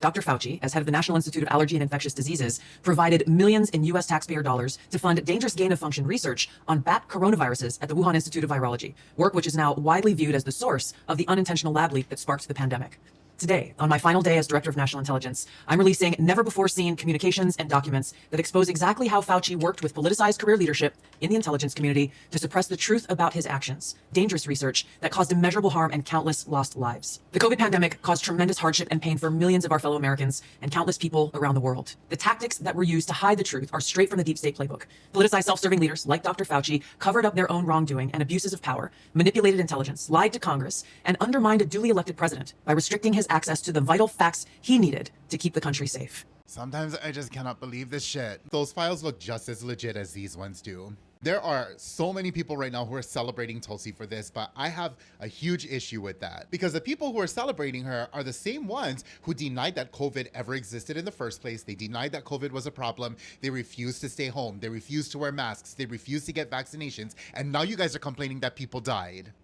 Dr. Fauci, as head of the National Institute of Allergy and Infectious Diseases, provided millions in U.S. taxpayer dollars to fund dangerous gain-of-function research on bat coronaviruses at the Wuhan Institute of Virology, work which is now widely viewed as the source of the unintentional lab leak that sparked the pandemic. Today, on my final day as Director of National Intelligence, I'm releasing never-before-seen communications and documents that expose exactly how Fauci worked with politicized career leadership in the intelligence community to suppress the truth about his actions, dangerous research that caused immeasurable harm and countless lost lives. The COVID pandemic caused tremendous hardship and pain for millions of our fellow Americans and countless people around the world. The tactics that were used to hide the truth are straight from the deep state playbook. Politicized self-serving leaders like Dr. Fauci covered up their own wrongdoing and abuses of power, manipulated intelligence, lied to Congress, and undermined a duly elected president by restricting his access to the vital facts he needed to keep the country safe. Sometimes I just cannot believe this shit. Those files look just as legit as these ones do. There are so many people right now who are celebrating Tulsi for this, but I have a huge issue with that. Because the people who are celebrating her are the same ones who denied that COVID ever existed in the first place. They denied that COVID was a problem. They refused to stay home. They refused to wear masks. They refused to get vaccinations. And now you guys are complaining that people died.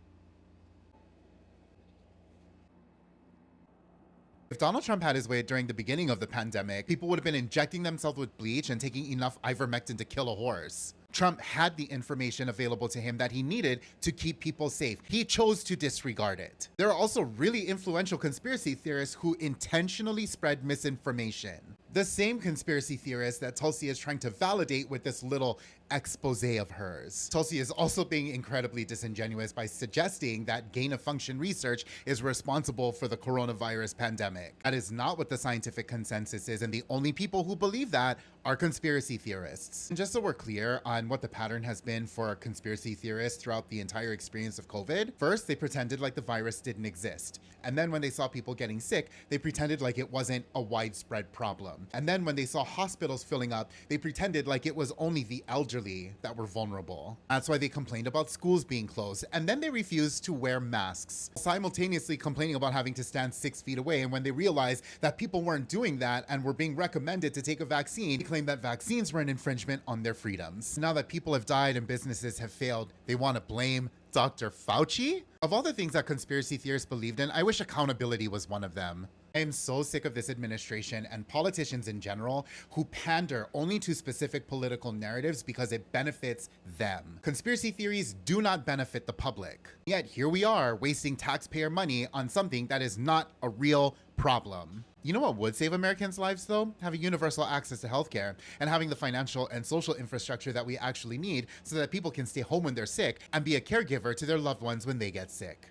If Donald Trump had his way during the beginning of the pandemic, people would have been injecting themselves with bleach and taking enough ivermectin to kill a horse. Trump had the information available to him that he needed to keep people safe. He chose to disregard it. There are also really influential conspiracy theorists who intentionally spread misinformation. The same conspiracy theorists that Tulsi is trying to validate with this little expose of hers. Tulsi is also being incredibly disingenuous by suggesting that gain-of-function research is responsible for the coronavirus pandemic. That is not what the scientific consensus is, and the only people who believe that are conspiracy theorists. And just so we're clear on what the pattern has been for conspiracy theorists throughout the entire experience of COVID, first, they pretended like the virus didn't exist. And then when they saw people getting sick, they pretended like it wasn't a widespread problem. And then when they saw hospitals filling up, they pretended like it was only the elderly that were vulnerable. That's why they complained about schools being closed. And then they refused to wear masks, simultaneously complaining about having to stand 6 feet away. And when they realized that people weren't doing that and were being recommended to take a vaccine, they claimed that vaccines were an infringement on their freedoms. Now that people have died and businesses have failed, they want to blame Dr. Fauci? Of all the things that conspiracy theorists believed in, I wish accountability was one of them. I am so sick of this administration and politicians in general who pander only to specific political narratives because it benefits them. Conspiracy theories do not benefit the public. Yet here we are wasting taxpayer money on something that is not a real problem. You know what would save Americans' lives though? Having universal access to healthcare and having the financial and social infrastructure that we actually need so that people can stay home when they're sick and be a caregiver to their loved ones when they get sick.